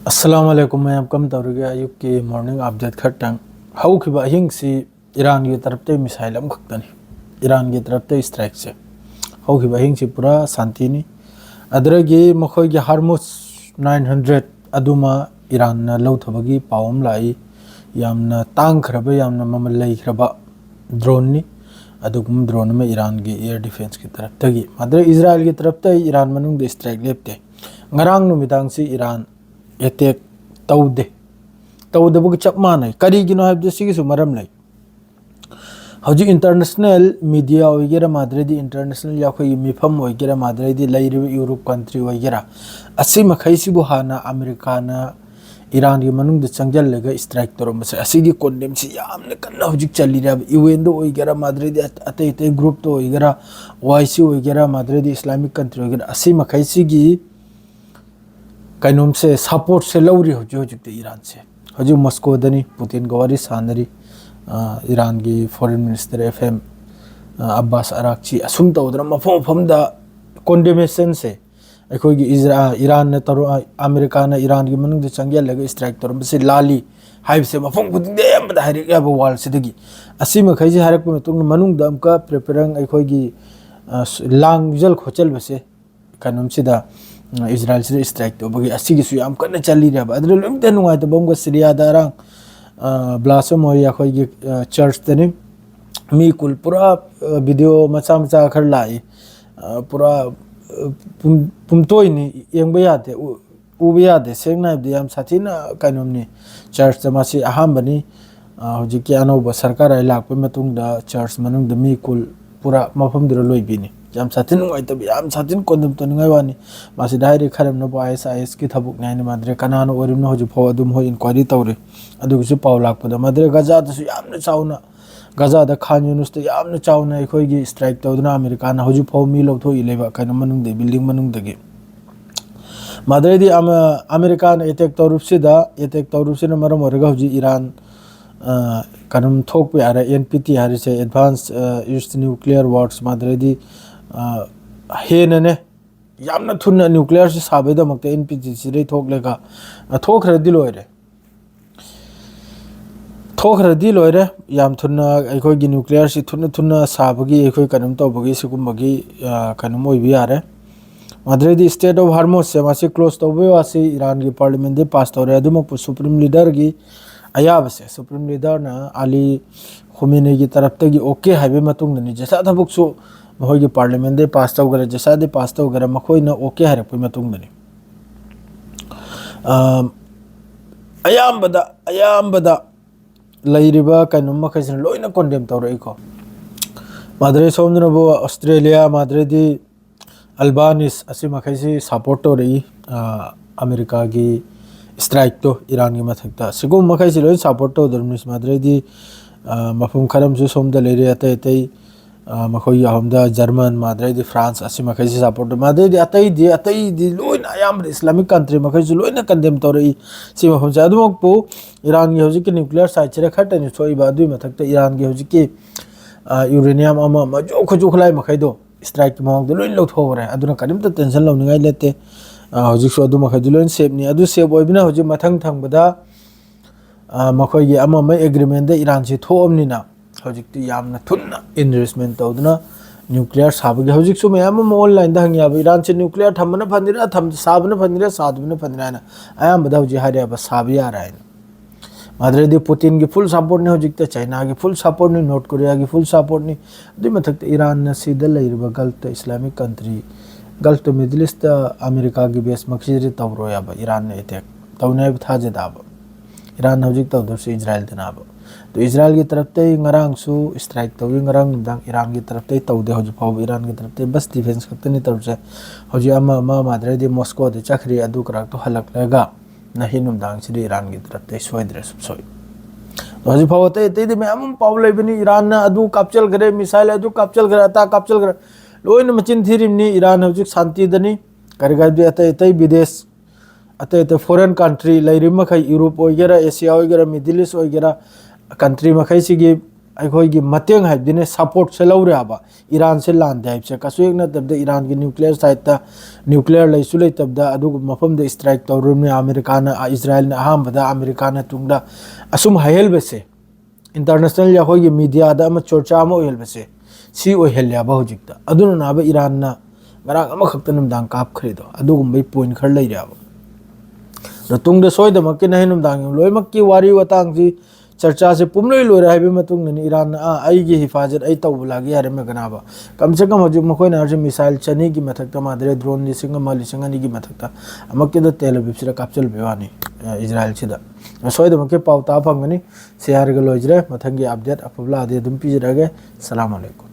अस्सलाम वालेकुम। मैं कम तौर अयुक की मॉर्निंग अपडेट खटंग हौखिबा अहिंग से ईरान की तरफ से मिसाइल अमखक्तनी ईरान की तरफ से स्ट्राइक से हौखिबा अहिंग से पूरा शांति नी अदरगी मखोई की हार्मुस 900 अदुमा ईरान न लौथबगी पावम लाई यामना तांगखरबा यामना ममल लैखरबा ड्रोन नी अदुगम ड्रोन में ईरान की एयर डिफेंस की तरफ तगी मादर इजराइल की तरफ से ईरान मनुंग स्ट्राइक लेपते ngarang numitang si Iran attack tawde chap manai kari gino habde sigi su maram lai hoji international media oigera madredi international ya khoi mifam oigera madredi lairi Europe country oigera asi makhai sibu hana America na Iran gi manung de changjal lega strike torom se asigi condemn si yamne kanna hoji chali ra UN do oigera madredi ate group to oigera YC oigera madredi Islamic country oigera asi makhai sigi काइनोम से support से लौरी होते Iran से हजू मस्को दनी Putin गवारी सानरी Iran की foreign minister FM Abbas Araghchi असुम तौदना मफम मफम दा कंडेमेशन से अखोगी ईरान ने तरो अमेरिका ने ईरान की मनुंग दे चंगे लगे स्ट्राइक तरो से लाली हाइब से मफम खुदे यम दा हरिक या वाल से दगी असी मखै से हरक में तुंग मनुंग दम का प्रिपेयरिंग अखोगी लांग जल खोचल बसे काइनोम से दा इजराइल से स्ट्राइक तो बगे असी की याम कन्ना चली रे अदर लोम ते नुवाय तो बम सीरिया दारांग ब्लासम हो या खोई चर्च तने मी कुल पूरा वीडियो मचा मचा खर लाई पूरा पुमतोय नि येंबे यादे उबे यादे सेंगना दे याम साथिना काइनोम नि चर्च तमासी अहम बनी होजि के अनोब सरकार आई लाख पे मतुंग दा चर्च मनुंग द मी कुल पूरा मफम दिरो लोई बिनी याम साथिन नुवाय तो याम साथिन कोंदम तो नंगाय वानी मासी डायरेक्ट खरम न ISIS की थबुक नाइन माद्रे कनानो ओरिम न होजि फो अदुम हो इंक्वायरी तौरे अदुगसु पाव लाख पद माद्रे गजा दसु यामन चाउना गजा द खान यूनुस तो यामन चाउना अखोगी स्ट्राइक तौदना अमेरिका न होजि फो मी लौथो इलेबा कन मनुंग दे बिल्डिंग मनुंग दगे माद्रे दी अमेरिका न अटैक तौरुप से न मरम ओरगा होजि ईरान कनम थोक पे आरे NPT हारे से एडवांस यूज्ड न्यूक्लियर वार्स माद्रे दी हेनने यामना थुन न्यूक्लियर से साबेद मक्ते NPT से थोक लेगा थोक रदी लोरे याम थुन अखोई गी न्यूक्लियर से थुन साबगी अखोई कनम तौबगी सिगुमबगी कनम ओइबि यारे माद्रेदी स्टेट ऑफ हार्मोस से मासे क्लोज तौबे वासे ईरान की पार्लियामेंट दे पास तौरे अदुमक सुप्रीम लीडर की अयाब से सुप्रीम लीडर ना अली खुमेनी की तरफ तगी ओके हाइबे मतुंग नि जैसा थबुक सु महोई की पार्लियामेंट दे पास तौगरे जैसा दे पास तौगरे मखोई न ओके हरप मतुंग नि अयाबदा लैरिबा कनम मखैसन लोइना कंडेम तौरइको माद्रे सोमनबो ऑस्ट्रेलिया माद्रेदी अल्बानिस असी मखैसी सपोर्ट तौरई अमेरिका की स्ट्राइक तो ईरान की मथकता सिगुम मखैसी लोइन सपोर्ट तौदरमिस माद्रेदी मफुम खरम सु सोमदा लेरे अतै अतै मखोई हमदा जर्मन माद्रेदी फ्रांस असी मखैसी सपोर्ट माद्रेदी अतै दी लोइन आयाम इस्लामिक कंट्री मखैसी लोइन कंडेम तौरई सी मफुम से अदुमकपो ईरान की हौजिक न्यूक्लियर साइट से खटनी सोइबा दुई मथकता ईरान की हौजिक यूरेनियम अमा मजो खजो खलाई मखैदो स्ट्राइक मौंग लोइन लौथोरे अदुना करिमता टेंशन लौनिगाय लेते हौजिक सो अदु मखैदो लोइन सेफनी अदु सेफ ओइबिना हौजिक मथंग थंगबदा मखोई अमा मै एग्रीमेंट दे ईरान से थोअमनिना हौजिक यामना थुन्ना इन्वेस्टमेंट तौदना न्यूक्लियर साबगे हौजिक सो मयाम ऑनलाइन दा हंगिया ईरान से न्यूक्लियर थमना फनिरा थम साबना फनिरा सादबना फनिरा ना आयाम बदा हौजिक हारिया बस साबिया राय माद्रेदी पुतिन की फुल सपोर्ट ने हौजिक चाइना की फुल सपोर्ट ने नॉर्थ कोरिया की फुल सपोर्ट ने दुई मथक ईरान न सीधा लैरिबा Gulf Islamic country Gulf Middle East America की बेस मखसिरी तौरो याबा ईरान ने अटैक तौने थाजे दाबा ईरान हौजिक तौदर से इजराइल दनाबा तो इजराइल की तरफ ते ngarang सु स्ट्राइक तौगी ngarang दंग ईरान की तरफ ते तौदे हौजिक फाव ईरान की तरफ ते बस डिफेंस खतनी तरफ से हौजिक अमा माद्रेदी मॉस्को दे चखरी अदु कराक तो हलक लेगा नहीं नुमदांग से ईरान की तरफ ते सोइद्रे सोइ तो हौजिक फाव ते में हम पाव लेबनी ईरान ना अदु कापचल करे मिसाइल अदु कापचल करे अता कापचल करे लोइन मचिन थिरिमनी ईरान हौजिक शांति दनी करगा दे अते विदेश अते फॉरेन कंट्री लैरिम मखै यूरोप ओइगेरा एशिया ओइगेरा मिडिल ईस्ट ओइगेरा कंट्री मखै सिगी अखोई मतेंग है सपोर्ट से लौरे अब ईरान से लान है कसुक नब ईरान की न्यूक्लियर साइट न्यूक्लियर लेसु लेतब मफम स्ट्राइक तौर अमेरिका इजराइल अहमद अमेरिका तुंग असुम हायलबसे इंटरनेशनल अखोई मीडिया चर्चा होलबसे सी ओहलब हजिक नाब ईरान खन कापखरेदो पॉइंट खर लेरब तुंग सोदमक नहीं लोमक की वारी वातांग चर्चा से पुमलोई लोरे ईरान आईगी हिफाजत आई तब लागे यारमेगनाब कम से कम हजू मखोना मिसाइल चनी की मथक मादरे ड्रोन लिंग की मथक तेलबीब कापचल वानी इजराइल सोदमक पाउ ता फंगनी से लोजरे मथंगी अपडेट अफबला पीजरगे सलाम अलैकुम।